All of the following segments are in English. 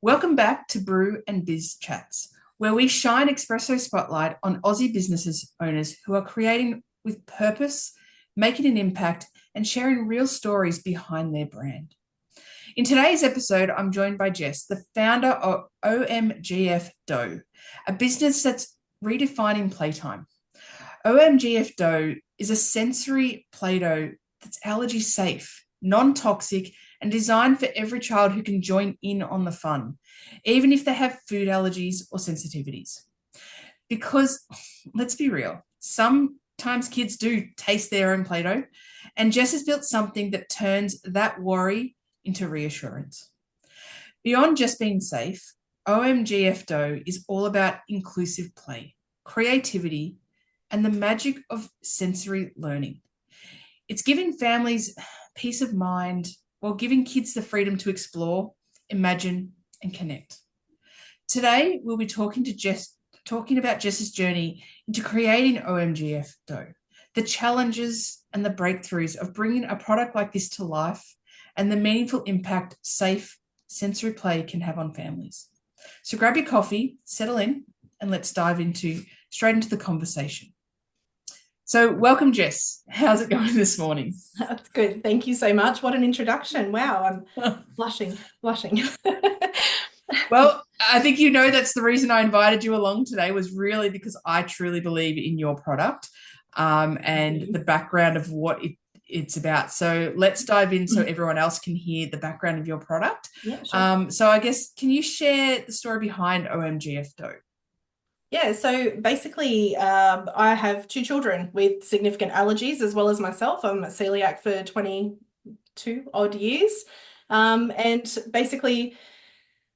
Welcome back to Brew and Biz Chats, where we shine Espresso Spotlight on Aussie businesses owners who are creating with purpose, making an impact, and sharing real stories behind their brand. In today's episode, I'm joined by Jess, the founder of OMGF Dough, a business that's redefining playtime. OMGF Dough is a sensory play dough that's allergy safe, non-toxic, and designed for every child who can join in on the fun, even if they have food allergies or sensitivities. Because let's be real, sometimes kids do taste their own Play-Doh, and Jess has built something that turns that worry into reassurance. Beyond just being safe, OMGF Dough is all about inclusive play, creativity, and the magic of sensory learning. It's giving families peace of mind while giving kids the freedom to explore, imagine, and connect. Today, we'll be talking about Jess's journey into creating OMGF Dough, the challenges and the breakthroughs of bringing a product like this to life, and the meaningful impact safe sensory play can have on families. So grab your coffee, settle in, and let's dive straight into the conversation. So welcome, Jess. How's it going this morning? That's good. Thank you so much. What an introduction. Wow, I'm blushing. Well, I think that's the reason I invited you along today was really because I truly believe in your product and the background of what it's about. So let's dive in so everyone else can hear the background of your product. Yeah, sure. So I guess, can you share the story behind OMGF Dough? Yeah, so basically, I have two children with significant allergies as well as myself. I'm a celiac for 22 odd years. And basically,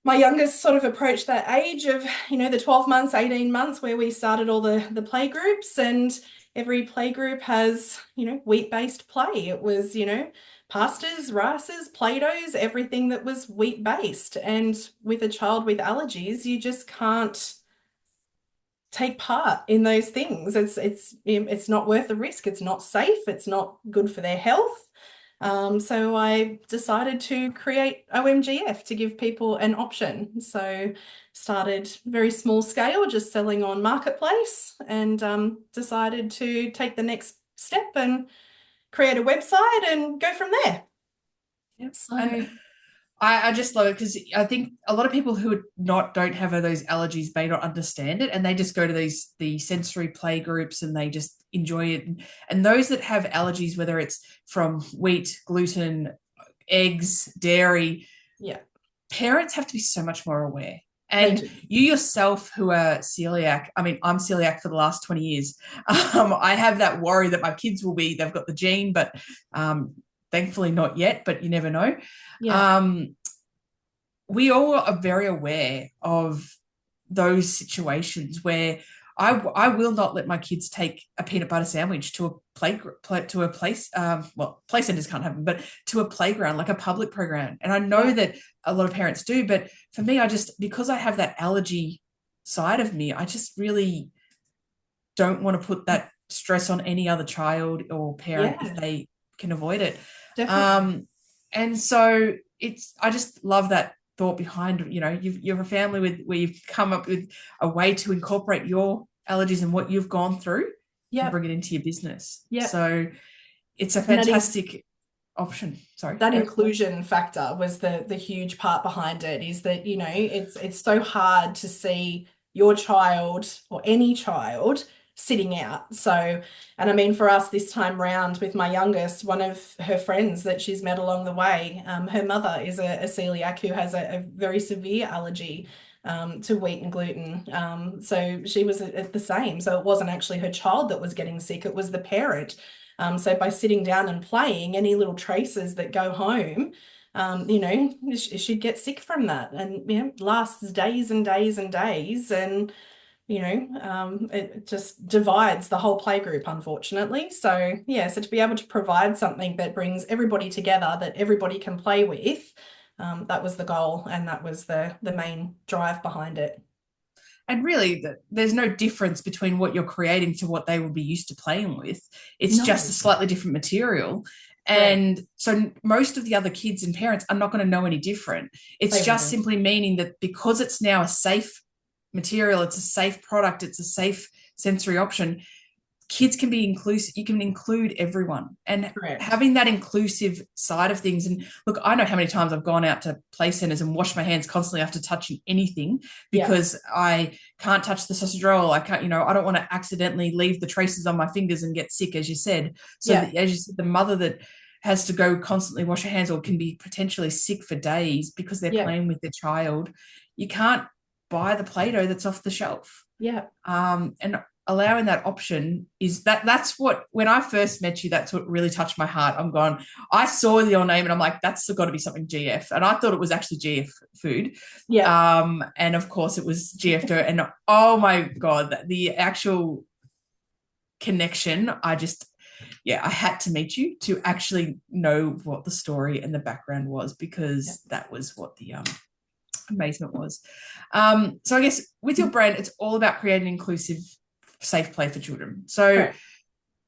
my youngest sort of approached that age of, the 12 months, 18 months where we started all the play groups, and every play group has, wheat-based play. It was, pastas, rices, Play-Dohs, everything that was wheat-based. And with a child with allergies, you just can't take part in those things. It's not worth the risk. It's not safe. It's not good for their health. So I decided to create OMGF to give people an option. So started very small scale, just selling on Marketplace, and decided to take the next step and create a website and go from there. Yep. So And I just love it because I think a lot of people who don't have those allergies may not understand it, and they just go to the sensory play groups and they just enjoy it. And those that have allergies, whether it's from wheat, gluten, eggs, dairy, yeah, parents have to be so much more aware. And you yourself who are celiac, I mean, I'm celiac for the last 20 years. I have that worry that my kids they've got the gene, but thankfully not yet, but you never know. Yeah. We all are very aware of those situations where I will not let my kids take a peanut butter sandwich to a place. Play centers can't have them, but to a playground, like a public playground. And I know that a lot of parents do, but for me, because I have that allergy side of me, I just really don't want to put that stress on any other child or parent if they can avoid it. Definitely. And so I just love that thought behind, you're a family where you've come up with a way to incorporate your allergies and what you've gone through and bring it into your business. Yeah. So it's a fantastic option. Sorry. That inclusion factor was the huge part behind it, is that, it's so hard to see your child or any child sitting out. So, and I mean, for us this time round with my youngest, one of her friends that she's met along the way, her mother is a celiac who has a very severe allergy to wheat and gluten. So she was the same. So it wasn't actually her child that was getting sick, it was the parent. So by sitting down and playing, any little traces that go home, she'd get sick from that, and it lasts days and days and days, and it just divides the whole playgroup, unfortunately. So yeah, so to be able to provide something that brings everybody together, that everybody can play with, that was the goal, and that was the main drive behind it. And really, there's no difference between what you're creating to what they will be used to playing with. It's just a slightly different material. Correct. And so most of the other kids and parents are not going to know any different. It's They just wouldn't. simply meaning that because it's now a safe material, it's a safe product, it's a safe sensory option, kids can be inclusive. You can include everyone, and Correct. having that inclusive side of things. And look, I know how many times I've gone out to play centers and washed my hands constantly after touching anything Yeah. because I can't touch the sausage roll. I can't, I don't want to accidentally leave the traces on my fingers and get sick, as you said. So Yeah. that, as you said, the mother that has to go constantly wash her hands or can be potentially sick for days because they're Yeah. playing with their child, you can't buy the Play-Doh that's off the shelf. Yeah. And allowing that option is that's what, when I first met you, that's what really touched my heart. I'm going, I saw your name and I'm like, that's got to be something GF. And I thought it was actually GF food. Yeah. And of course it was GF dough. And oh my God, the actual connection, I had to meet you to actually know what the story and the background was, because that was what the amazement was. So I guess with your brand, it's all about creating inclusive, safe play for children. So Correct.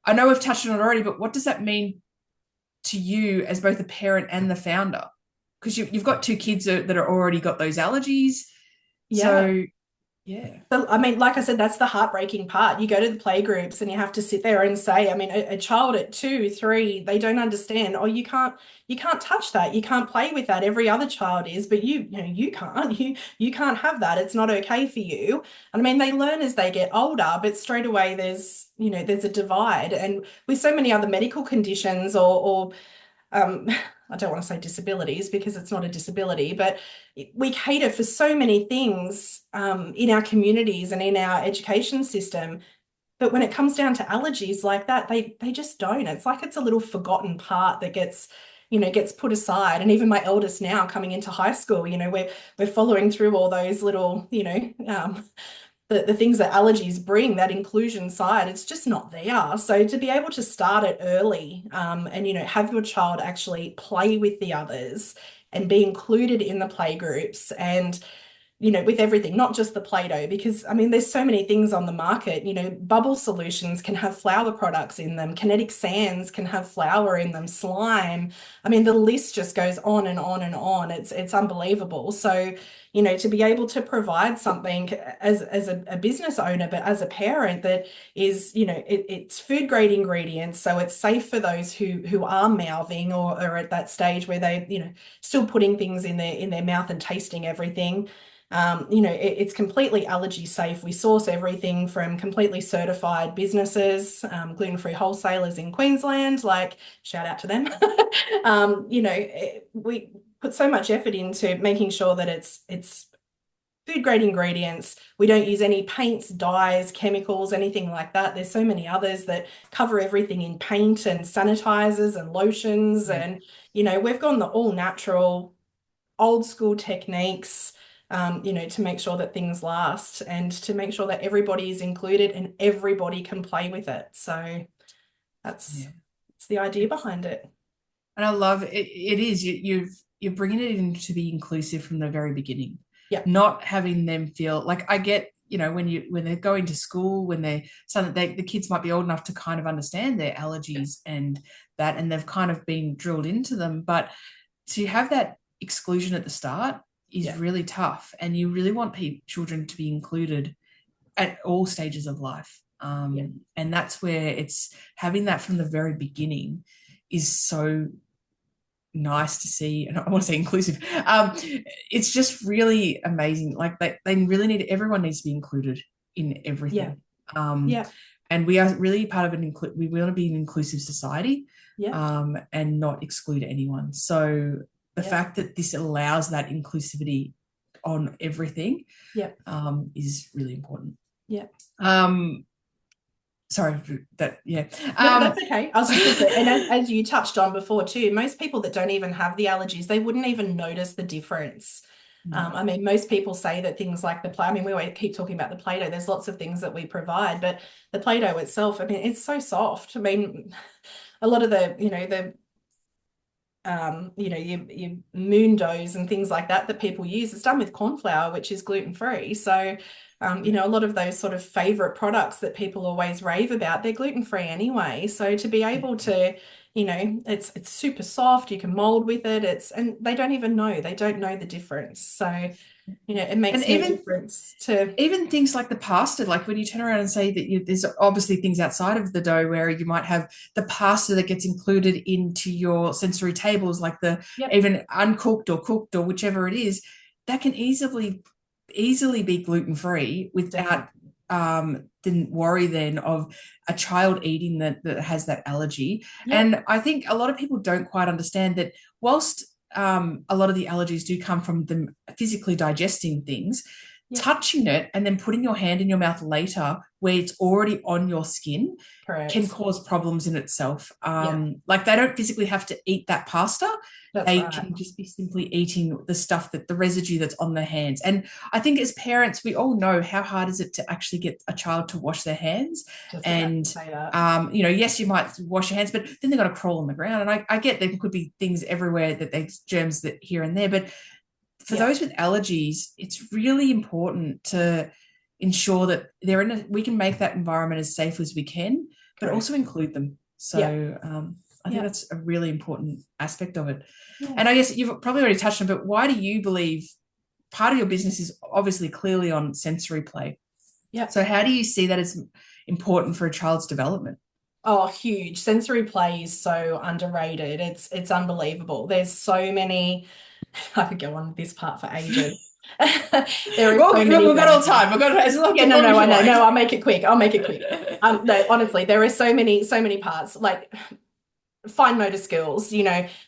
I know we've touched on it already, but what does that mean to you as both a parent and the founder? Because you've got two kids that are already got those allergies. Yeah. So yeah. So, I mean, like I said, that's the heartbreaking part. You go to the play groups and you have to sit there and say, I mean, a child at 2, 3, they don't understand. Oh, you can't touch that. You can't play with that. Every other child is, but you can't. You can't have that. It's not okay for you. And I mean, they learn as they get older, but straight away there's a divide. And with so many other medical conditions or I don't want to say disabilities because it's not a disability, but we cater for so many things in our communities and in our education system. But when it comes down to allergies like that, they just don't. It's like it's a little forgotten part that gets put aside. And even my eldest now coming into high school, we're following through all those little, the things that allergies bring, that inclusion side, it's just not there. So to be able to start it early, and have your child actually play with the others and be included in the play groups and with everything, not just the Play-Doh, because I mean, there's so many things on the market. Bubble solutions can have flour products in them, kinetic sands can have flour in them, slime. I mean, the list just goes on and on and on. It's unbelievable. So, to be able to provide something as a business owner, but as a parent that is, it's food grade ingredients, so it's safe for those who are mouthing or are at that stage where they, still putting things in their mouth and tasting everything. It's completely allergy safe. We source everything from completely certified businesses, gluten-free wholesalers in Queensland, like shout out to them. We put so much effort into making sure that it's food grade ingredients. We don't use any paints, dyes, chemicals, anything like that. There's so many others that cover everything in paint and sanitizers and lotions. Yeah. And, we've gone the all natural old school techniques, to make sure that things last and to make sure that everybody is included and everybody can play with it. So that's the idea behind it. And I love it. It is you're bringing it in to be inclusive from the very beginning. Yeah. Not having them feel like, I get, when they're going to school, when they're so that the kids might be old enough to kind of understand their allergies and that, and they've kind of been drilled into them. But to have that exclusion at the start is really tough, and you really want children to be included at all stages of life. And that's where it's having that from the very beginning is so nice to see. And I want to say inclusive. It's just really amazing. Like they really everyone needs to be included in everything. And we are really part of we want to be an inclusive society, and not exclude anyone. So the fact that this allows that inclusivity on everything, is really important. Sorry that. No, that's okay. I was just going to say, and as you touched on before too, most people that don't even have the allergies, they wouldn't even notice the difference. I mean, most people say that things like I mean, we always keep talking about the Play-Doh. There's lots of things that we provide, but the Play-Doh itself, I mean, it's so soft. I mean, a lot of your moon doughs and things like that people use, it's done with corn flour, which is gluten-free. So, a lot of those sort of favorite products that people always rave about, they're gluten-free anyway. So to be able to, it's super soft. You can mold with it. And they don't even know. They don't know the difference. So, it And makes no difference to. even things like the pasta, like when you turn around and say that there's obviously things outside of the dough where you might have the pasta that gets included into your sensory tables, like the Yep, even uncooked or cooked or whichever it is, that can easily be gluten-free without definitely. the worry then of a child eating that has that allergy. Yep, And I think a lot of people don't quite understand that whilst a lot of the allergies do come from them physically digesting things, yep, touching it and then putting your hand in your mouth later where it's already on your skin can correct. cause problems in itself. Yeah, Like they don't physically have to eat that pasta. that's They right. can just be simply eating the stuff the residue that's on their hands. And I think as parents, we all know how hard is it to actually get a child to wash their hands. Just about And, to say that. yes, you might wash your hands, but then they've got to crawl on the ground. And I get there could be things everywhere that there's germs that here and there, but for Yeah, those with allergies, it's really important to ensure that we can make that environment as safe as we can, but correct. also include them. Yeah, So I think yeah, that's a really important aspect of it. yeah, And I guess you've probably already touched on, but why do you believe part of your business is obviously clearly on sensory play? yeah. So how do you see that as important for a child's development? Oh, huge. Sensory play is so underrated. It's unbelievable. There's so many. I could go on this part for ages. There are Well, so we've many got all benefits. time. We've got as long, Yeah, as no, long no, as I you know. like. No, I'll make it quick. I'll make it quick. No, honestly, there are so many parts. Like fine motor skills,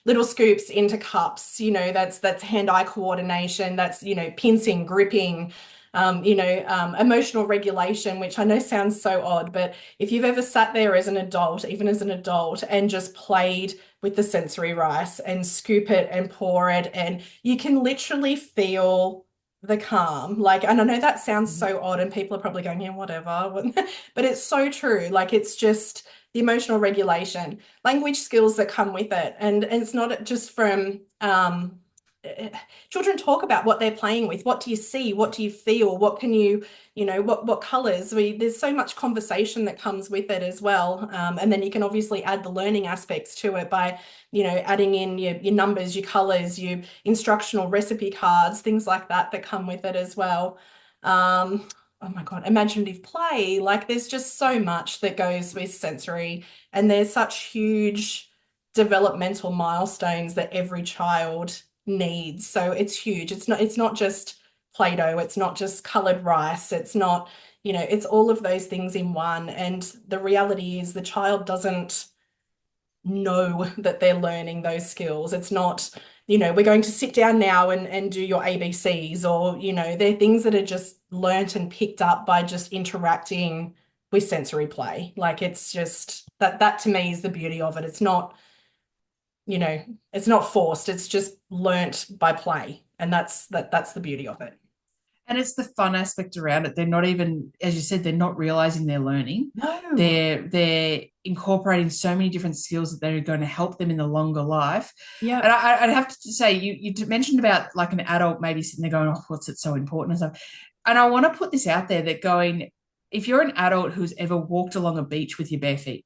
little scoops into cups, that's hand-eye coordination, that's, pincing, gripping, emotional regulation, which I know sounds so odd, but if you've ever sat there as an adult, even as an adult, and just played with the sensory rice and scoop it and pour it, and you can literally feel the calm. Like, and I know that sounds so odd, and people are probably going, yeah, whatever. But it's so true. Like, it's just the emotional regulation, language skills that come with it. And it's not just from children talk about what they're playing with. What do you see? What do you feel? What can you, what colors? There's so much conversation that comes with it as well. And then you can obviously add the learning aspects to it by, adding in your numbers, your colors, your instructional recipe cards, things like that that come with it as well. Oh my God, imaginative play. Like there's just so much that goes with sensory, and there's such huge developmental milestones that every child needs. So it's huge. It's not just Play-Doh, it's not just colored rice, it's not, it's all of those things in one. And the reality is the child doesn't know that they're learning those skills. It's not, we're going to sit down now and do your ABCs, or, they're things that are just learnt and picked up by just interacting with sensory play. Like it's just that to me is the beauty of it. It's not forced, it's just learnt by play. And that's the beauty of it. And it's the fun aspect around it. They're not even, as you said, they're not realizing they're learning. No. They're incorporating so many different skills that they're going to help them in the longer life. And Yep. I'd have to say, you mentioned about like an adult maybe sitting there going, "Oh, what's it so important?" and stuff. And I want to put this out there that going, if you're an adult who's ever walked along a beach with your bare feet,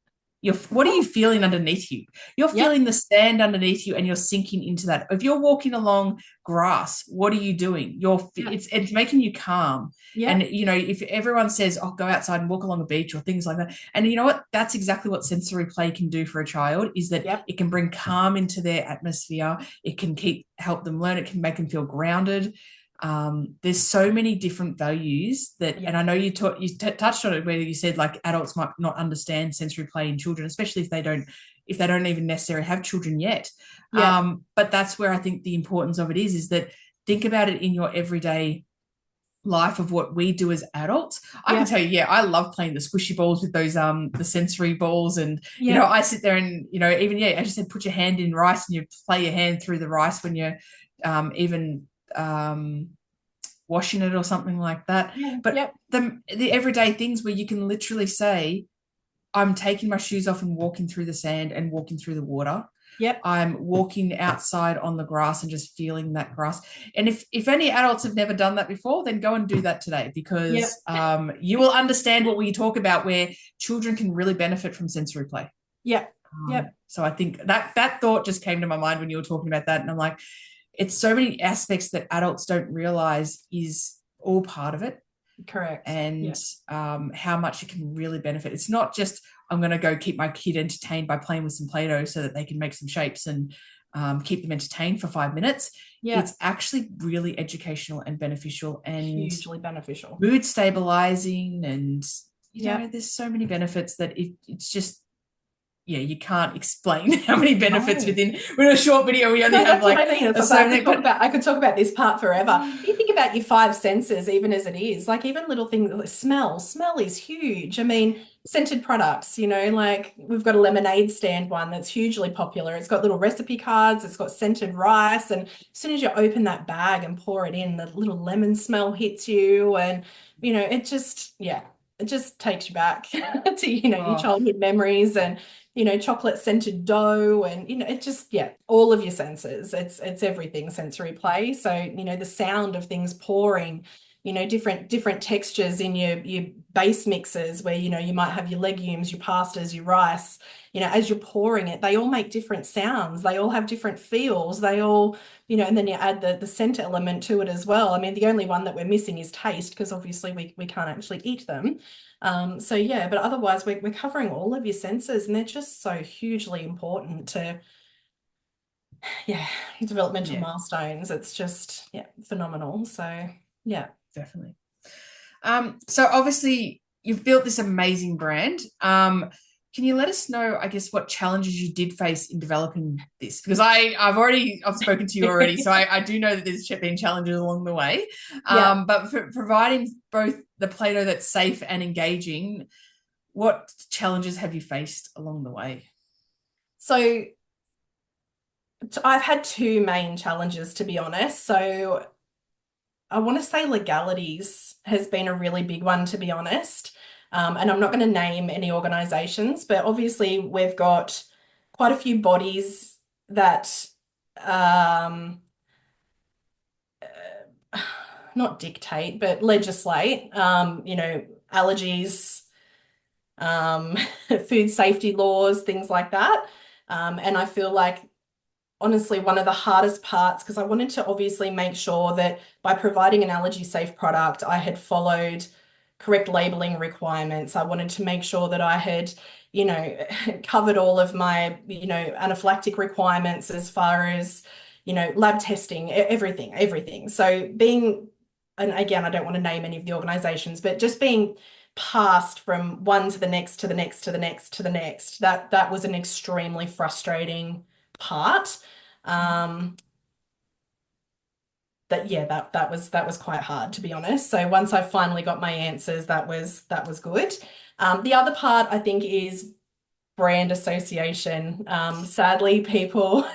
what are you feeling underneath you? You're Yep. feeling the sand underneath you and you're sinking into that. If you're walking along grass, what are you doing? Yep. It's making you calm. And Yep. if everyone says, "Oh, go outside and walk along a beach," or things like that, and you know what, that's exactly what sensory play can do for a child, is that Yep. it can bring calm into their atmosphere. It can help them learn. It can make them feel grounded. There's so many different values and I Yep. know touched on it where you said like adults might not understand sensory play in children, especially if they don't even necessarily have children yet. Yep. But that's where I think the importance of it is that think about it in your everyday life of what we do as adults. I can Yep. tell you, yeah, I love playing the squishy balls with those the sensory balls, and Yep. I sit there and even as you said, put your hand in rice and you play your hand through the rice when you're even washing it or something like that. Yeah. But Yep. the everyday things where you can literally say, I'm taking my shoes off and walking through the sand and walking through the water. Yep. I'm walking outside on the grass and just feeling that grass. And if any adults have never done that before, then go and do that today, Yep. because you will understand what we talk about, where children can really benefit from sensory play. Yep. Yep. So I think that thought just came to my mind when you were talking about that. And I'm like, it's so many aspects that adults don't realize is all part of it, Correct. and Yeah. how much it can really benefit. It's not just, I'm going to go keep my kid entertained by playing with some Play-Doh so that they can make some shapes and keep them entertained for 5 minutes. Yeah. It's actually really educational and beneficial and Hugely beneficial. mood stabilizing. And, Yeah. there's so many benefits that it's just, yeah, you can't explain how many benefits No. within a short video. We only No, have that's what like I mean. It's a like I certain, could talk but about I could talk about this part forever. You think about your five senses, even as it is, like even little things like smell. Smell is huge. I mean, scented products, like we've got a lemonade stand one that's hugely popular. It's got little recipe cards, it's got scented rice, and as soon as you open that bag and pour it in, the little lemon smell hits you, and it just, yeah, it just takes you back to, your oh, childhood memories and chocolate scented dough and it just, yeah, all of your senses. It's everything sensory play. So, the sound of things pouring, different textures in your base mixes where, you might have your legumes, your pastas, your rice, as you're pouring it, they all make different sounds. They all have different feels. They all, and then you add the scent element to it as well. I mean, the only one that we're missing is taste because obviously we can't actually eat them. So yeah, but otherwise we're covering all of your senses and they're just so hugely important to, yeah, developmental yeah, milestones. It's just, yeah, phenomenal. So yeah. definitely. So obviously you've built this amazing brand. Can you let us know, I guess, what challenges you did face in developing this? Because I've spoken to you already, so I do know that there's been challenges along the way. Yeah. But for providing both the Play-Doh that's safe and engaging, what challenges have you faced along the way? So I've had two main challenges, to be honest. So I want to say legalities has been a really big one, to be honest. And I'm not going to name any organizations, but obviously we've got quite a few bodies that um, not dictate, but legislate, allergies, um, food safety laws, things like that. And I feel like honestly one of the hardest parts because I wanted to obviously make sure that by providing an allergy safe product, I had followed correct labeling requirements. I wanted to make sure that I had, covered all of my, anaphylactic requirements as far as, lab testing, everything. So being, and again, I don't want to name any of the organizations, but just being passed from one to the next to the next to the next to the next, that was an extremely frustrating part. Um, that yeah, that was quite hard to be honest. So once I finally got my answers, that was good. The other part I think is brand association. Sadly, people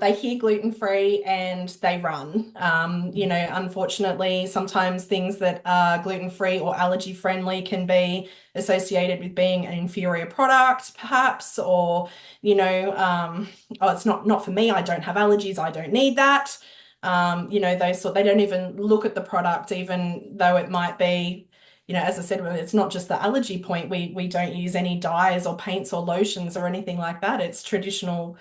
they hear gluten-free and they run. Unfortunately, sometimes things that are gluten-free or allergy-friendly can be associated with being an inferior product, perhaps, or oh, it's not for me. I don't have allergies. I don't need that. They don't even look at the product, even though it might be as I said, it's not just the allergy point. We don't use any dyes or paints or lotions or anything like that. It's traditional,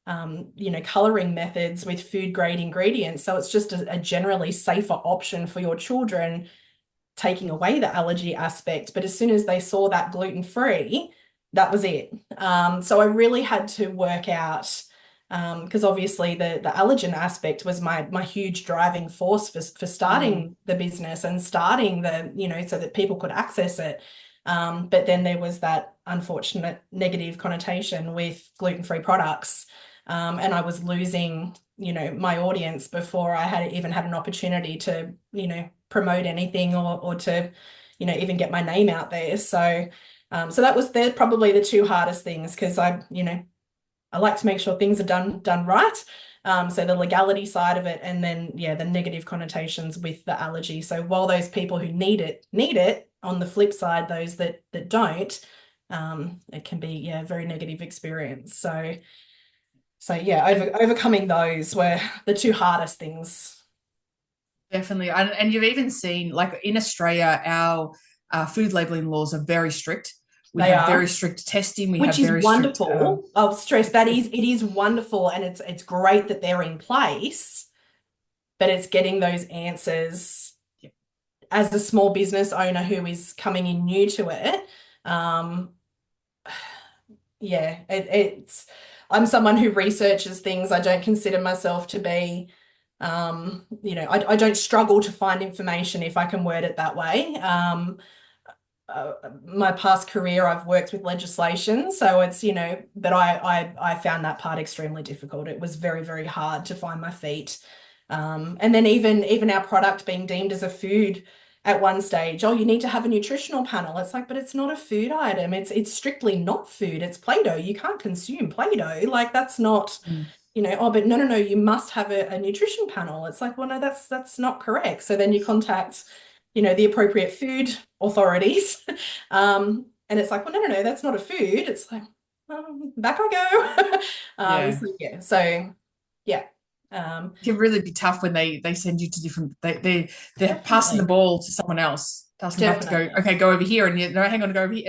coloring methods with food grade ingredients. So it's just a generally safer option for your children, taking away the allergy aspect. But as soon as they saw that gluten-free, that was it. So I really had to work out because obviously the allergen aspect was my huge driving force for starting the business and starting so that people could access it. But then there was that unfortunate negative connotation with gluten-free products. And I was losing, my audience before I had even had an opportunity to, promote anything or to, even get my name out there. So they're probably the two hardest things because I like to make sure things are done right. So the legality side of it, and then yeah, the negative connotations with the allergy. So while those people who need it, on the flip side, those that don't, it can be yeah, a very negative experience. So yeah, overcoming those were the two hardest things. Definitely. And you've even seen, like in Australia, our food labeling laws are very strict. We They have very are, strict testing. We have which is very strict. wonderful. I'll stress that It's it is wonderful, and it's great that they're in place, but it's getting those answers yeah, as a small business owner who is coming in new to it. Um, yeah, it's I'm someone who researches things. I don't consider myself to be, I don't struggle to find information, if I can word it that way. My past career, I've worked with legislation, so it's, but I found that part extremely difficult. It was very, very hard to find my feet. And then even our product being deemed as a food at one stage, oh, you need to have a nutritional panel. It's like, but it's not a food item. It's strictly not food. It's Play-Doh. You can't consume Play-Doh. Like that's not, mm, oh, but no, you must have a nutrition panel. It's like, well, no, that's not correct. So then you contact, the appropriate food authorities. And it's like, well, no, that's not a food. It's like, back I go. yeah. So yeah. Um, It can really be tough when they send you to different. They're passing the definitely, ball to someone else, asking back to go. definitely. Okay, go over here, and you no, hang on, go over here,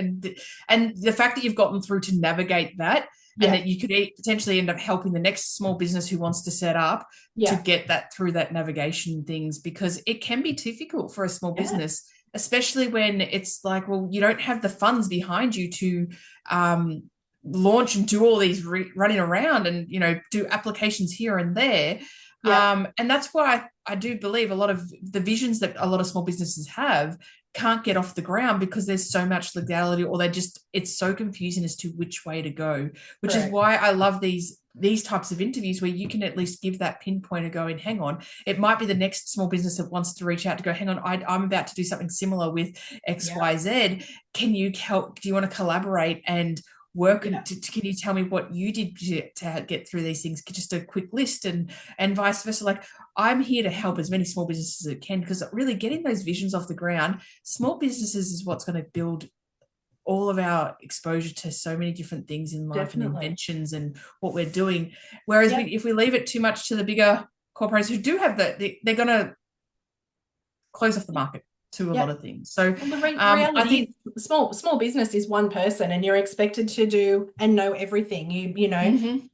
and the fact that you've gotten through to navigate that, and Yeah, that you could potentially end up helping the next small business who wants to set up to yeah, get that through that navigation things, because it can be difficult for a small yeah, business, especially when it's like, well, you don't have the funds behind you to um, launch and do all these running around and do applications here and there. yeah, And that's why I do believe a lot of the visions that a lot of small businesses have can't get off the ground because there's so much legality, or it's so confusing as to which way to go, which is correct. why I love these types of interviews where you can at least give that pinpoint of going, hang on, it might be the next small business that wants to reach out to go, hang on, I'm about to do something similar with Yeah, XYZ. Can you help? Do you want to collaborate and work, yeah, and can you tell me what you did to get through these things, just a quick list, and vice versa. Like, I'm here to help as many small businesses as it can, because really getting those visions off the ground, small businesses is what's going to build all of our exposure to so many different things in life and definitely. inventions and what we're doing. Whereas Yeah. if we leave it too much to the bigger corporations who do have they're going to close off the market to a lot Yeah. of things. So Well, the I reality think is small business is one person, and you're expected to do and know everything. mhm,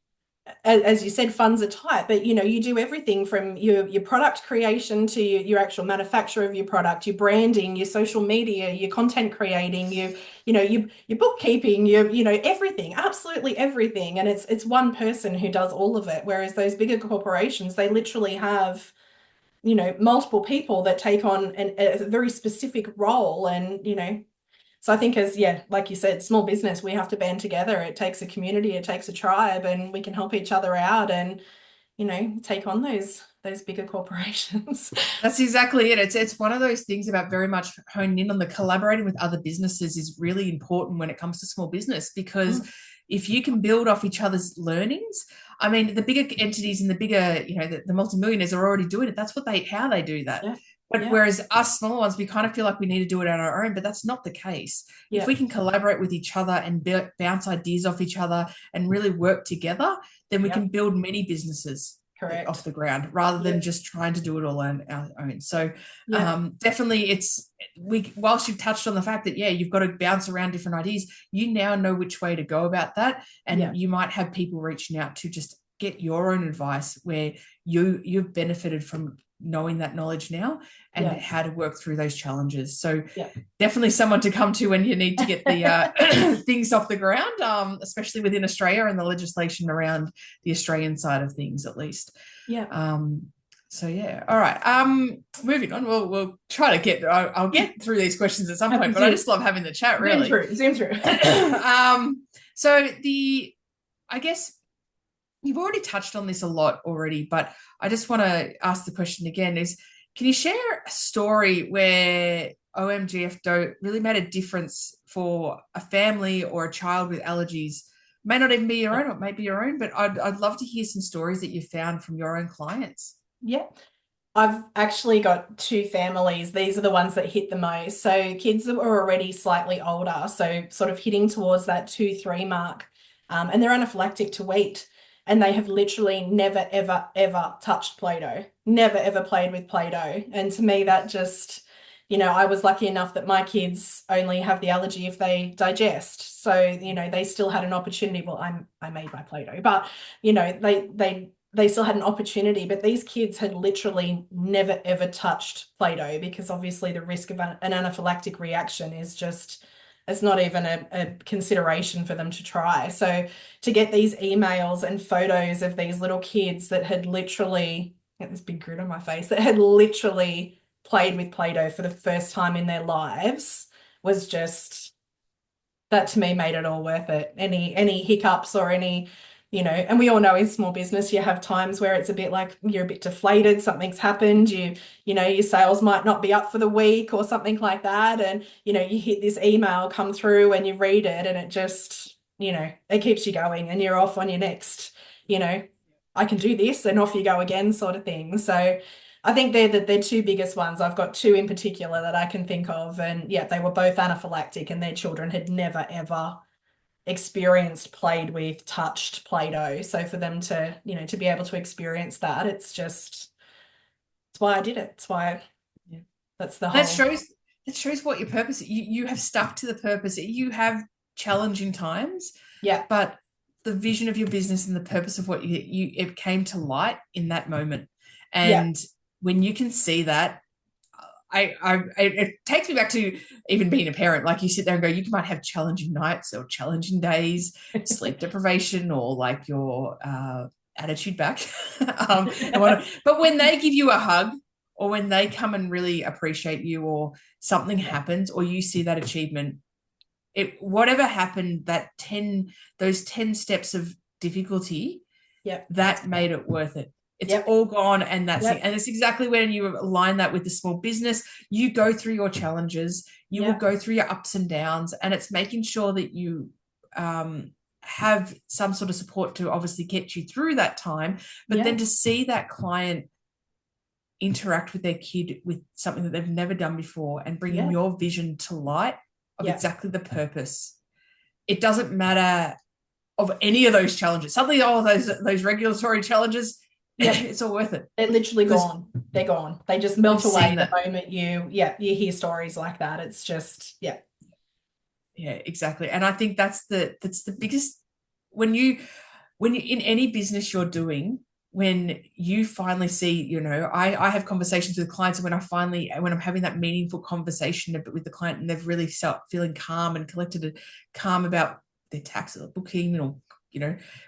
As you said, funds are tight, but you do everything from your product creation to your actual manufacture of your product, your branding, your social media, your content creating, your bookkeeping, everything, absolutely everything. And it's one person who does all of it. Whereas those bigger corporations, they literally have multiple people that take on a very specific role. And so I think, like you said, small business, we have to band together. It takes a community, it takes a tribe, and we can help each other out and take on those bigger corporations. that's exactly it. It's one of those things about very much honing in on the collaborating with other businesses is really important when it comes to small business, because Mm, if you can build off each other's learnings, I mean, the bigger entities and the bigger, the multimillionaires are already doing it. That's how they do that. yeah, But yeah, whereas us smaller ones, we kind of feel like we need to do it on our own, but that's not the case. If yeah, we can collaborate with each other and bounce ideas off each other and really work together, then we yeah, can build many businesses off correct. the ground rather Yeah, than just trying to do it all on our own. So yeah, definitely whilst you've touched on the fact that, yeah, you've got to bounce around different ideas, you now know which way to go about that. yeah, And you might have people reaching out to just get your own advice where you've benefited from knowing that knowledge now and yeah, how to work through those challenges. So yeah. definitely someone to come to when you need to get the things off the ground, especially within Australia and the legislation around the Australian side of things, at least. Yeah. So yeah, all right. Moving on. We'll try to get. I'll get through these questions at some Have to point, but I just love having the chat. Really. zoom through. So I guess you've already touched on this a lot already, but I just want to ask the question again: can you share a story where OMGF Dough really made a difference for a family or a child with allergies? May not even be your Yeah. own, or it may be your own, but I'd love to hear some stories that you found from your own clients. Yeah. I've actually got two families. These are the ones that hit the most. So kids that were already slightly older, so sort of hitting towards that 2, 3 mark, and they're anaphylactic to wheat. And they have literally never, ever, ever touched Play-Doh, never, ever played with Play-Doh. And to me, that just, I was lucky enough that my kids only have the allergy if they digest. So, they still had an opportunity. Well, I made my Play-Doh, but, they still had an opportunity. But these kids had literally never, ever touched Play-Doh because obviously the risk of an anaphylactic reaction is just, it's not even a consideration for them to try. So to get these emails and photos of these little kids that had literally, get this big grin on my face, that had literally played with Play-Doh for the first time in their lives was just, that to me made it all worth it. Any hiccups or any, and we all know in small business you have times where it's a bit like you're a bit deflated, something's happened, your sales might not be up for the week or something like that, and you hit this email come through and you read it and it just, it keeps you going and you're off on your next, I can do this, and off you go again sort of thing. So I think they're the two biggest ones. I've got two in particular that I can think of, and yeah, they were both anaphylactic and their children had never ever experienced, played with, touched Play-Doh. So for them to, to be able to experience that, it's why I did it. It's why that's the whole. That shows what your purpose is. You have stuck to the purpose. You have challenging times. Yeah. But the vision of your business and the purpose of what it came to light in that moment. And when you can see that, it takes me back to even being a parent. Like you sit there and go, you might have challenging nights or challenging days, sleep deprivation, or like your attitude back. But when they give you a hug, or when they come and really appreciate you, or something happens, or you see that achievement, whatever happened, those 10 steps of difficulty, that made it worth it. It's all gone, and that's it. And it's exactly when you align that with the small business. You go through your challenges, you will go through your ups and downs, and it's making sure that you have some sort of support to obviously get you through that time. But then to see that client interact with their kid with something that they've never done before, and bringing your vision to light of exactly the purpose. It doesn't matter of any of those challenges. Suddenly all of those regulatory challenges, it's all worth it. They're literally gone. They're gone. They just melt away the moment you hear stories like that. It's just, yeah, exactly. And I think that's the biggest, when you in any business you're doing, when you finally see, I have conversations with clients, and when I'm having that meaningful conversation with the client, and they've really felt feeling calm and collected and calm about their tax or booking, or,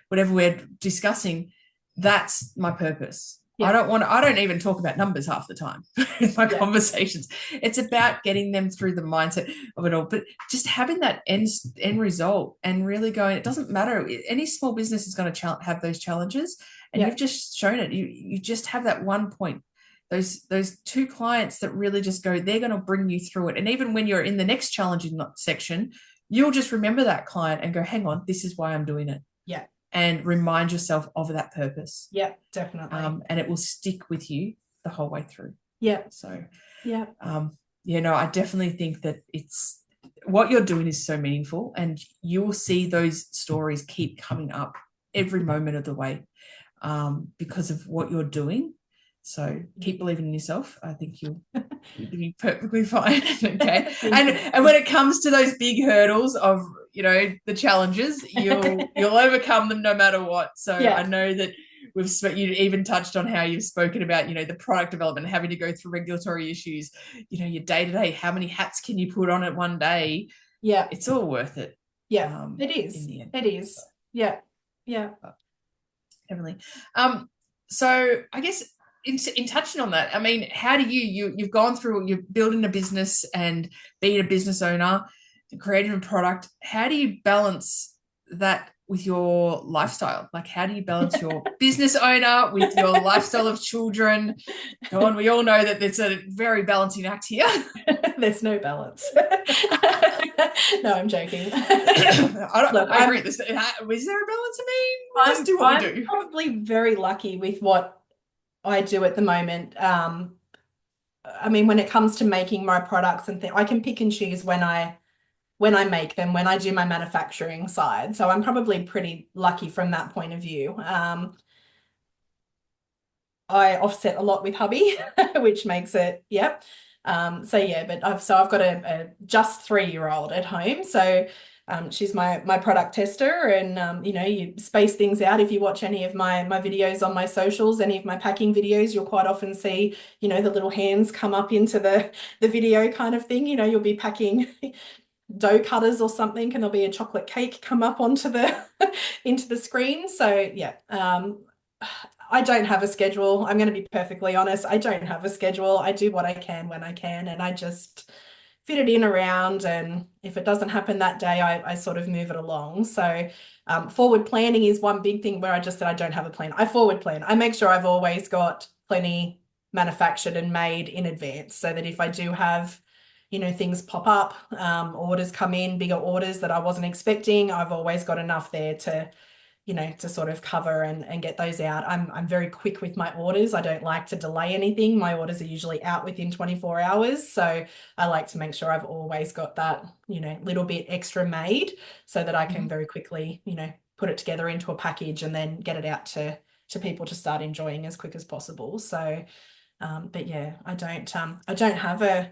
whatever we're discussing, that's my purpose. I don't even talk about numbers half the time in my conversations. It's about getting them through the mindset of it all, but just having that end result, and really going, it doesn't matter. Any small business is going to have those challenges, and you've just shown it. You just have that one point, those two clients that really just go, they're going to bring you through it. And even when you're in the next challenging section, you'll just remember that client and go, hang on, this is why I'm doing it. Yeah. And remind yourself of that purpose. Yeah, definitely. And it will stick with you the whole way through. Yeah. So, I definitely think that it's what you're doing is so meaningful, and you will see those stories keep coming up every moment of the way, because of what you're doing. So keep believing in yourself. I think you'll be perfectly fine. Okay. And when it comes to those big hurdles of, the challenges, you'll overcome them no matter what. So I know that you even touched on how you've spoken about, the product development, having to go through regulatory issues, your day-to-day, how many hats can you put on it one day? Yeah. It's all worth it. Yeah, it is. In the end. It is. Yeah. Yeah. Definitely. So I guess in touching on that, I mean, how do you've gone through, you're building a business and being a business owner, creating a product. How do you balance that with your lifestyle? Like, how do you balance your business owner with your lifestyle of children? Go on, we all know that there's a very balancing act here. There's no balance. No, I'm joking. I agree. Is there a balance? Just do what we do. I'm probably very lucky with what I do at the moment. I mean, when it comes to making my products and things, I can pick and choose when I make them, when I do my manufacturing side. So I'm probably pretty lucky from that point of view. I offset a lot with hubby, which makes it, So yeah, but I've got a just 3-year-old at home. So she's my product tester, and you know, you space things out. If you watch any of my videos on my socials, any of my packing videos, you'll quite often see, you know, the little hands come up into the video kind of thing. You know, you'll be packing dough cutters or something, and there'll be a chocolate cake come up onto the into the screen. So yeah, I don't have a schedule. I'm going to be perfectly honest. I don't have a schedule. I do what I can when I can, and I just fit it in around. And if it doesn't happen that day, I sort of move it along. So forward planning is one big thing where I just said I don't have a plan. I forward plan. I make sure I've always got plenty manufactured and made in advance, so that if I do have, you know, things pop up, orders come in, bigger orders that I wasn't expecting, I've always got enough there to, you know, to sort of cover and get those out. I'm very quick with my orders. I don't like to delay anything. My orders are usually out within 24 hours. So I like to make sure I've always got that, you know, little bit extra made, so that I can very quickly, you know, put it together into a package and then get it out to people to start enjoying as quick as possible. So but yeah, I don't have a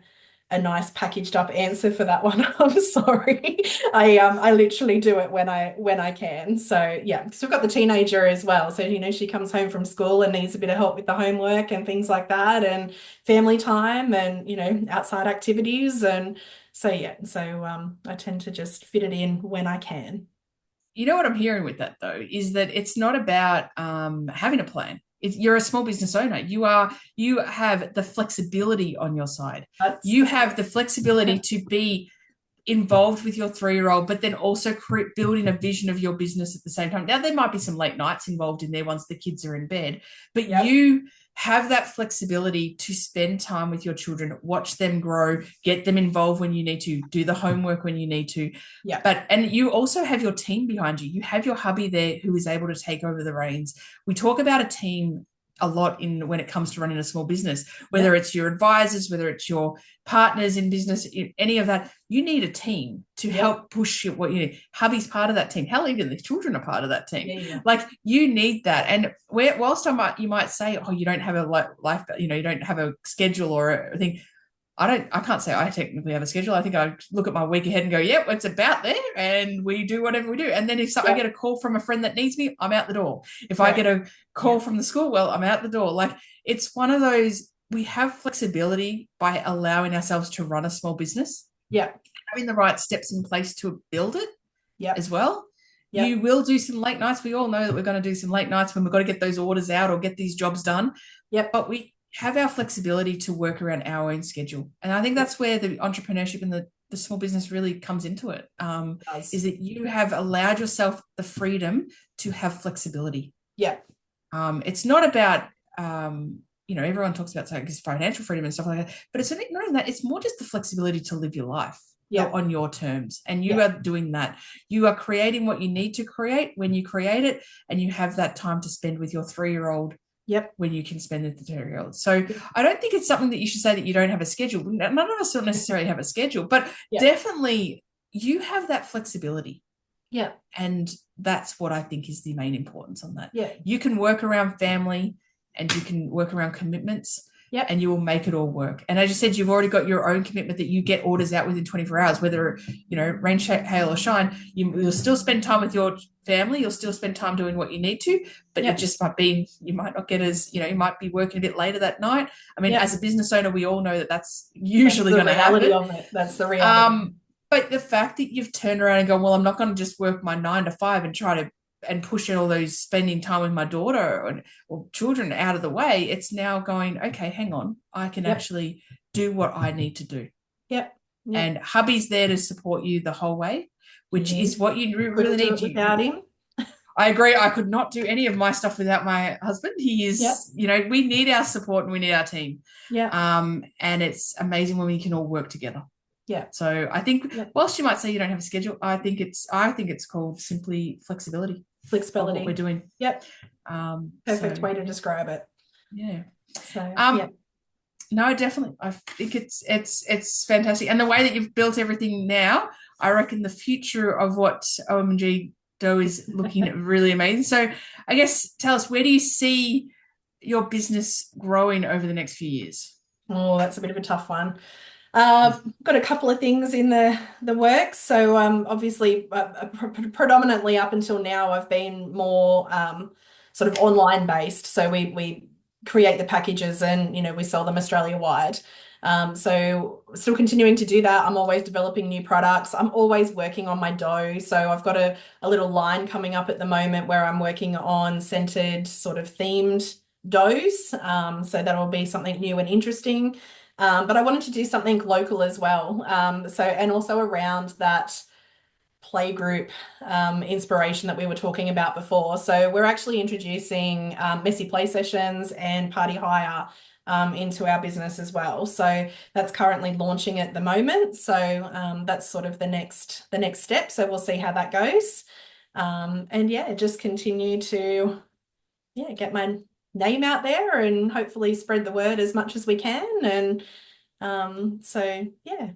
nice packaged up answer for that one. I'm sorry. I literally do it when I can. So yeah, because we've got the teenager as well. So, you know, she comes home from school and needs a bit of help with the homework and things like that, and family time, and, you know, outside activities. And so yeah, so I tend to just fit it in when I can. You know what I'm hearing with that though is that it's not about having a plan. You're a small business owner. You have the flexibility on your side. You have the flexibility to be involved with your 3-year-old, but then also building a vision of your business at the same time. Now, there might be some late nights involved in there once the kids are in bed, but you have that flexibility to spend time with your children, watch them grow, get them involved when you need to, do the homework when you need to. Yeah. And you also have your team behind you. You have your hubby there who is able to take over the reins. We talk about a team a lot when it comes to running a small business, whether it's your advisors, whether it's your partners in business, any of that. You need a team to help push what you need. Hubby's part of that team. Hell, even the children are part of that team. Like, you need that. And whilst you might say, oh, you don't have a life, you know, you don't have a schedule or a thing. I can't say I technically have a schedule. I think I look at my week ahead and go, yep, it's about there, and we do whatever we do. And then if I get a call from a friend that needs me, I'm out the door. If I get a call from the school, well, I'm out the door. Like, it's one of those, we have flexibility by allowing ourselves to run a small business. Yeah. Having the right steps in place to build it as well. Yep. You will do some late nights. We all know that we're going to do some late nights when we've got to get those orders out or get these jobs done. Yep. But we have our flexibility to work around our own schedule. And I think that's where the entrepreneurship and the small business really comes into it, is that you have allowed yourself the freedom to have flexibility. Yeah. It's not about, you know, everyone talks about financial freedom and stuff like that, but it's not even that. It's more just the flexibility to live your life on your terms. And you are doing that. You are creating what you need to create when you create it, and you have that time to spend with your 3-year-old when you can spend with the 2-year-old. So I don't think it's something that you should say that you don't have a schedule. None of us don't necessarily have a schedule, but definitely you have that flexibility. Yeah. And that's what I think is the main importance on that. Yeah. You can work around family, and you can work around commitments. Yep. And you will make it all work. And as you said, you've already got your own commitment that you get orders out within 24 hours, whether, you know, rain, hail or shine. You'll still spend time with your family. You'll still spend time doing what you need to, but it just might be, you might not get as, you know, you might be working a bit later that night. I mean, as a business owner, we all know that that's usually going to happen. Of it. That's the reality. But the fact that you've turned around and gone, well, I'm not going to just work my 9 to 5 and try to and pushing all those spending time with my daughter or children out of the way, it's now going, okay, hang on, I can actually do what I need to do. Yep. And hubby's there to support you the whole way, which is what you really need to. Without him. I agree. I could not do any of my stuff without my husband. He is, you know, we need our support and we need our team. Yeah. And it's amazing when we can all work together. Yeah. So I think whilst you might say you don't have a schedule, I think it's called simply flexibility. Flexibility. What we're doing. Yep. Perfect way to describe it. Yeah. So no, definitely. I think it's fantastic. And the way that you've built everything now, I reckon the future of what OMG Dough is looking really amazing. So I guess tell us, where do you see your business growing over the next few years? Oh, that's a bit of a tough one. Got a couple of things in the works. So obviously, predominantly up until now, I've been more sort of online based. So we create the packages and we sell them Australia wide. So still continuing to do that. I'm always developing new products. I'm always working on my dough. So I've got a little line coming up at the moment where I'm working on scented sort of themed doughs. So that'll be something new and interesting. But I wanted to do something local as well. And also around that playgroup inspiration that we were talking about before. So we're actually introducing messy play sessions and party hire into our business as well. So that's currently launching at the moment. So that's sort of the next step. So we'll see how that goes. And yeah, just continue to get my name out there and hopefully spread the word as much as we can. And so yeah.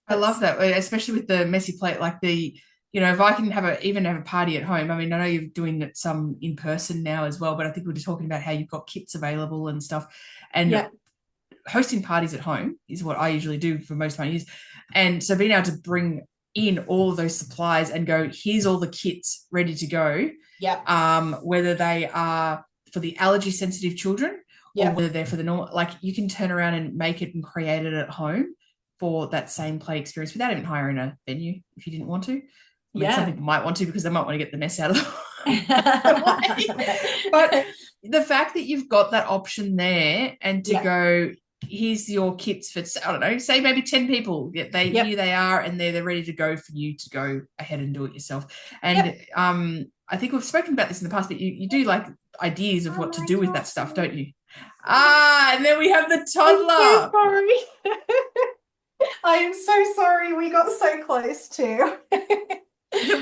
I love that, especially with the messy plate, like if I can even have a party at home. I mean, I know you're doing it some in person now as well, but I think we we're just talking about how you've got kits available and stuff. And hosting parties at home is what I usually do for most of my years. And so being able to bring in all of those supplies and go, here's all the kits ready to go. Whether they are for the allergy sensitive children or whether they're for the normal, like you can turn around and make it and create it at home for that same play experience without even hiring a venue if you didn't want to. I mean, some people might want to because they might want to get the mess out of the way. But the fact that you've got that option there and to go, here's your kits for, I don't know, say maybe 10 people. Here they are, and they're ready to go for you to go ahead and do it yourself. And I think we've spoken about this in the past, but you do like ideas of what to do with that stuff, don't you? And then we have the toddler. I'm so sorry. I am so sorry. We got so close to.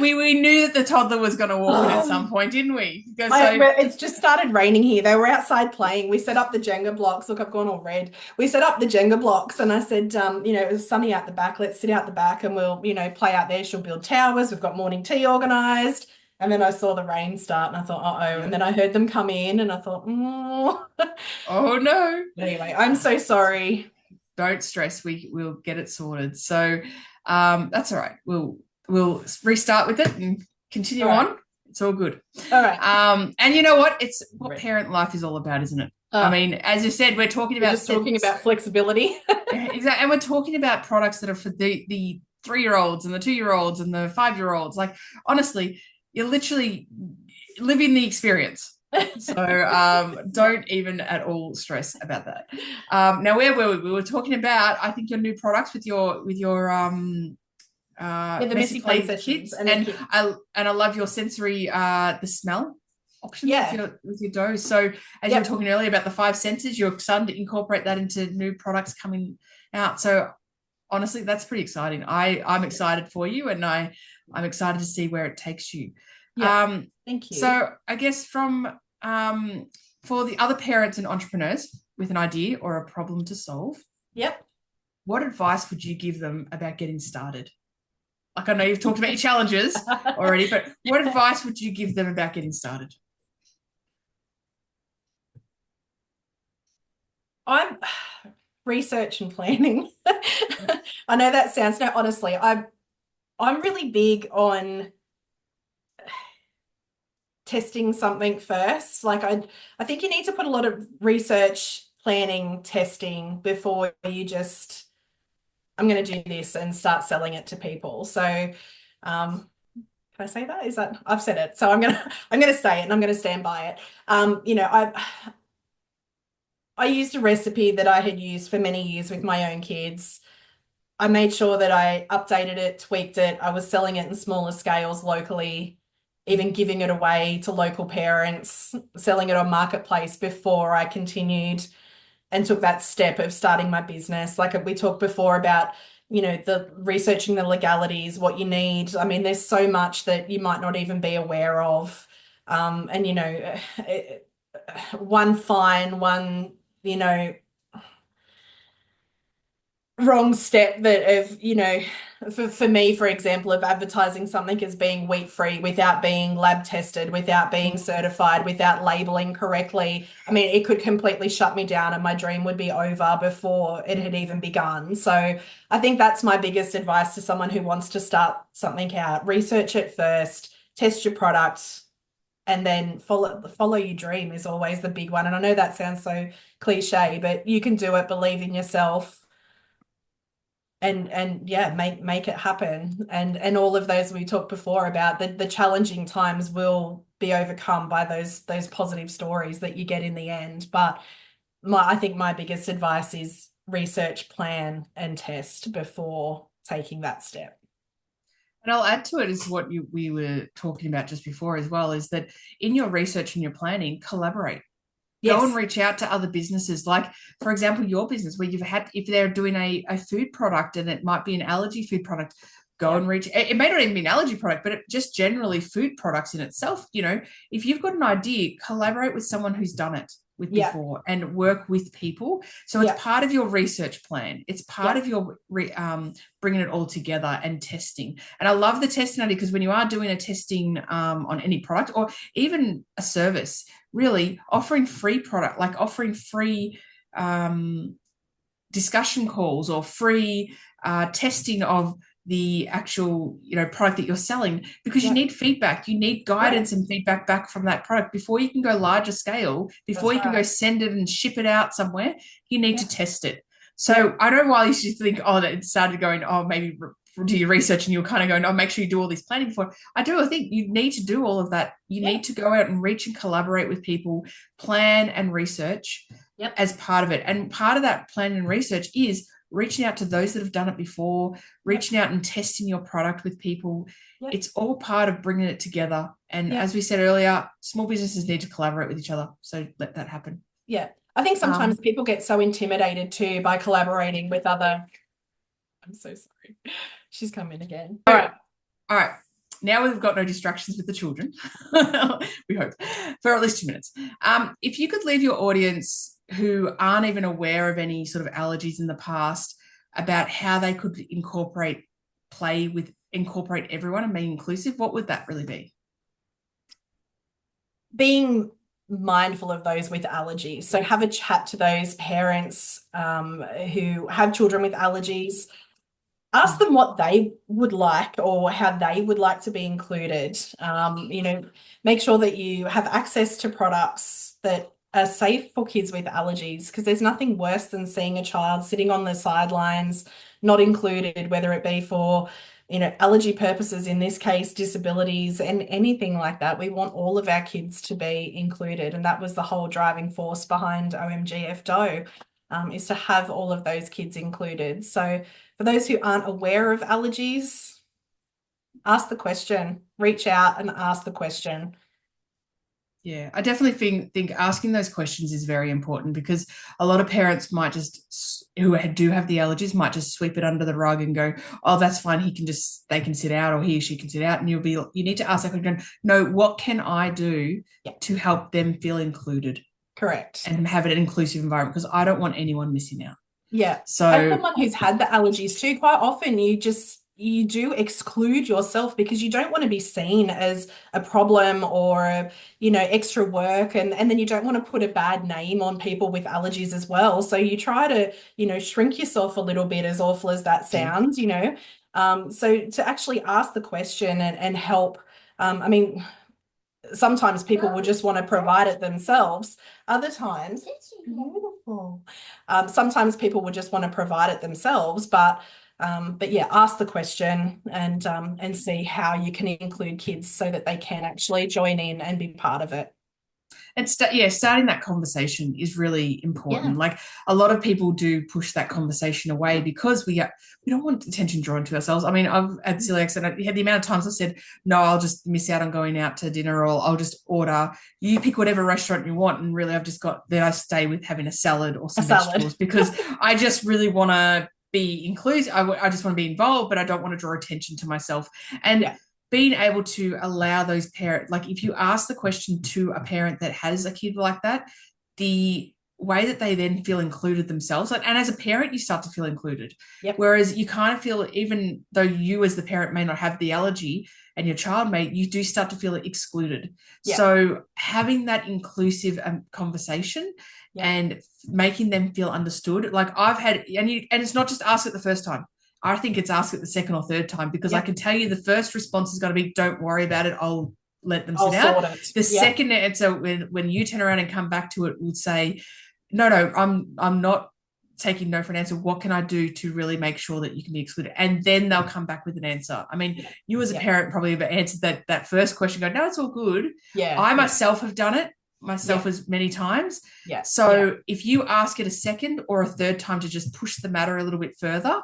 we knew that the toddler was going to walk in at some point, didn't we? It's just started raining here. They were outside playing. We set up the Jenga blocks. Look, I've gone all red. We set up the Jenga blocks and I said, it was sunny out the back. Let's sit out the back and we'll, play out there. She'll build towers. We've got morning tea organized. And then I saw the rain start and I thought, uh-oh. And then I heard them come in and I thought, oh no. Anyway, I'm so sorry. Don't stress. We'll get it sorted. So that's all right. We'll restart with it and continue on. It's all good. All right. And you know what? It's what parent life is all about, isn't it? I mean, as you said, we're talking about flexibility. Exactly. And we're talking about products that are for the 3-year-olds and the 2-year-olds and the 5-year-olds. Like, honestly, you're literally living the experience. So don't even at all stress about that. Now, where were we? We were talking about, I think, your new products with your the messy play sessions, and I love your sensory the smell option with your dough. So as you were talking earlier about the 5 senses, you're starting to incorporate that into new products coming out. So honestly, that's pretty exciting. I'm excited for you, and I'm excited to see where it takes you. Thank you. So I guess from for the other parents and entrepreneurs with an idea or a problem to solve, what advice would you give them about getting started? Like, I know you've talked about your challenges already, but what advice would you give them about getting started? I'm research and planning. I know that sounds, no, honestly, I'm really big on testing something first. Like I think you need to put a lot of research, planning, testing before you just, I'm going to do this and start selling it to people. So, can I say that? Is that, I've said it. So I'm going to say it and I'm going to stand by it. I used a recipe that I had used for many years with my own kids. I made sure that I updated it, tweaked it. I was selling it in smaller scales locally, even giving it away to local parents, selling it on Marketplace before I continued and took that step of starting my business. Like we talked before about, the researching the legalities, what you need. I mean, there's so much that you might not even be aware of. One wrong step that of, for me, for example, of advertising something as being wheat-free without being lab tested, without being certified, without labeling correctly. I mean, it could completely shut me down and my dream would be over before it had even begun. So I think that's my biggest advice to someone who wants to start something out. Research it first, test your product, and then follow your dream is always the big one. And I know that sounds so cliche, but you can do it, believe in yourself, and yeah, make it happen. And all of those we talked before about, the challenging times will be overcome by those positive stories that you get in the end. But I think my biggest advice is research, plan, and test before taking that step. And I'll add to it is what we were talking about just before as well, is that in your research and your planning, collaborate. Go and reach out to other businesses. Like, for example, your business where if they're doing a food product and it might be an allergy food product, go and reach, it may not even be an allergy product, but just generally food products in itself. If you've got an idea, collaborate with someone who's done it before and work with people. So it's part of your research plan. It's part of your bringing it all together and testing. And I love the testing idea, because when you are doing a testing on any product or even a service, really offering free product, like offering free discussion calls or free testing of the actual product that you're selling, because you need feedback, you need guidance and feedback back from that product before you can go larger scale, before you can go send it and ship it out somewhere. You need to test it. So I don't know why you should think, that it started going, maybe do your research, and you're kind of going, make sure you do all this planning before. I think you need to do all of that. You need to go out and reach and collaborate with people, plan and research as part of it. And part of that plan and research is reaching out to those that have done it before, reaching out and testing your product with people. It's all part of bringing it together. And as we said earlier, small businesses need to collaborate with each other. So let that happen. Yeah. I think sometimes people get so intimidated too by collaborating with other. I'm so sorry. She's come in again. All right. Now we've got no distractions with the children. We hope for at least 2 minutes. If you could leave your audience who aren't even aware of any sort of allergies in the past about how they could incorporate everyone and be inclusive, what would that really be? Being mindful of those with allergies. So have a chat to those parents who have children with allergies. Ask them what they would like or how they would like to be included. Make sure that you have access to products that are safe for kids with allergies, because there's nothing worse than seeing a child sitting on the sidelines, not included, whether it be for, allergy purposes, in this case, disabilities and anything like that. We want all of our kids to be included. And that was the whole driving force behind OMGF Dough, is to have all of those kids included. So for those who aren't aware of allergies, ask the question, reach out and ask the question. Yeah, I definitely think asking those questions is very important, because a lot of parents might who do have the allergies might just sweep it under the rug and go, that's fine, they can sit out, or he or she can sit out. And you need to ask that question, no, what can I do to help them feel included? Correct. And have an inclusive environment, because I don't want anyone missing out. Yeah. So as someone who's had the allergies too, quite often you do exclude yourself because you don't want to be seen as a problem or, extra work. And then you don't want to put a bad name on people with allergies as well. So you try to, shrink yourself a little bit, as awful as that sounds, So to actually ask the question and help, sometimes people will just want to provide it themselves. Other times, beautiful. Sometimes people will just want to provide it themselves, but yeah, ask the question and see how you can include kids so that they can actually join in and be part of it. And starting that conversation is really important. Yeah. Like, a lot of people do push that conversation away because we don't want attention drawn to ourselves. I mean, I've had celiac, and I had the amount of times I said, no, I'll just miss out on going out to dinner, or I'll just order. You pick whatever restaurant you want, and really then I stay with having a salad or some vegetables because I just really want to be inclusive. I just want to be involved, but I don't want to draw attention to myself. And being able to allow those parents, like if you ask the question to a parent that has a kid like that, the way that they then feel included themselves. And as a parent, you start to feel included. Yep. Whereas you kind of feel, even though you as the parent may not have the allergy and your child may, you do start to feel excluded. Yep. So having that inclusive conversation and making them feel understood. Like I've had, and it's not just ask it the first time. I think it's ask it the second or third time, because I can tell you the first response is going to be, don't worry about it. I'll let them sit out. The second answer, when you turn around and come back to it, will say, no, I'm not taking no for an answer. What can I do to really make sure that you can be excluded? And then they'll come back with an answer. I mean, you as a parent probably have answered that first question, go, no, it's all good. I myself have done it as many times. So if you ask it a second or a third time to just push the matter a little bit further,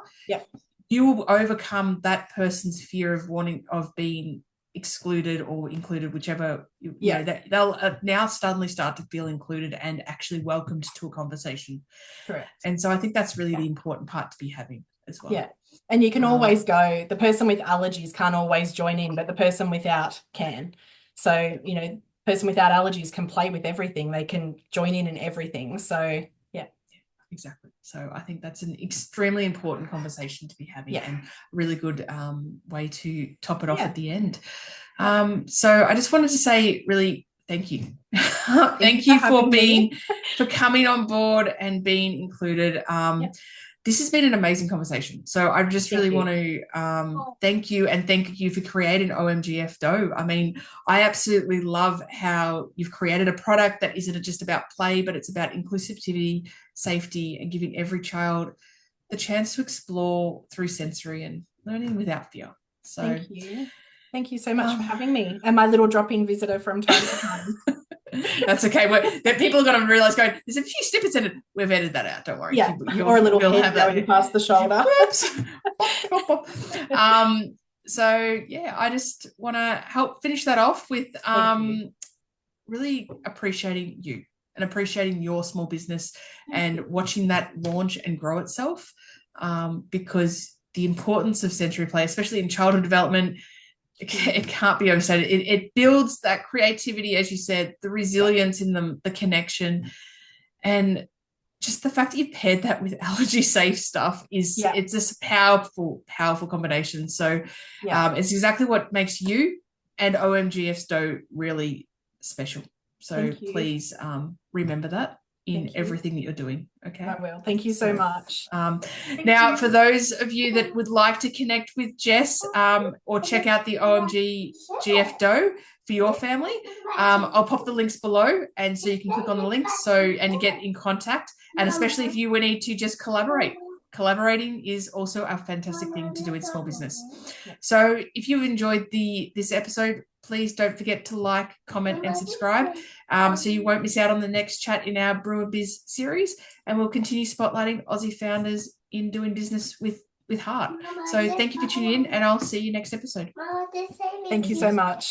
you will overcome that person's fear of being excluded or included, whichever, you know, that they'll now suddenly start to feel included and actually welcomed to a conversation. Correct. And so I think that's really the important part to be having as well. Yeah. And you can always go, the person with allergies can't always join in, but the person without can. So, you know, person without allergies can play with everything. They can join in everything. So, exactly. So I think that's an extremely important conversation to be having, and really good way to top it off at the end. So I just wanted to say really thank you. Thank you for coming on board and being included. This has been an amazing conversation. So I just really want to thank you, and thank you for creating OMGF Dough. I mean, I absolutely love how you've created a product that isn't just about play, but it's about inclusivity, safety, and giving every child the chance to explore through sensory and learning without fear. So thank you. Thank you so much for having me, and my little drop-in visitor from time to time. That's okay. That people are going to realize, going, there's a few snippets in it. We've edited that out. Don't worry. Or a little head going past the shoulder. So I just want to help finish that off with really appreciating you and appreciating your small business and watching that launch and grow itself, because the importance of sensory play, especially in childhood development, it can't be overstated. It builds that creativity, as you said, the resilience in them, the connection, and just the fact that you paired that with allergy-safe stuff it's just a powerful combination. So it's exactly what makes you and OMGF Dough really special. So please remember that in everything that you're doing. Okay. I will. Thank you so much. Now, for those of you that would like to connect with Jess or check out the OMGF Dough for your family, I'll pop the links below, and so you can click on the links and get in contact. And especially if you need to just collaborate. Collaborating is also a fantastic thing to do in small business. So if you've enjoyed this episode, please don't forget to like, comment, and subscribe, so you won't miss out on the next chat in our Brew Biz series. And we'll continue spotlighting Aussie founders in doing business with heart. So thank you for tuning in, and I'll see you next episode. Thank you so much.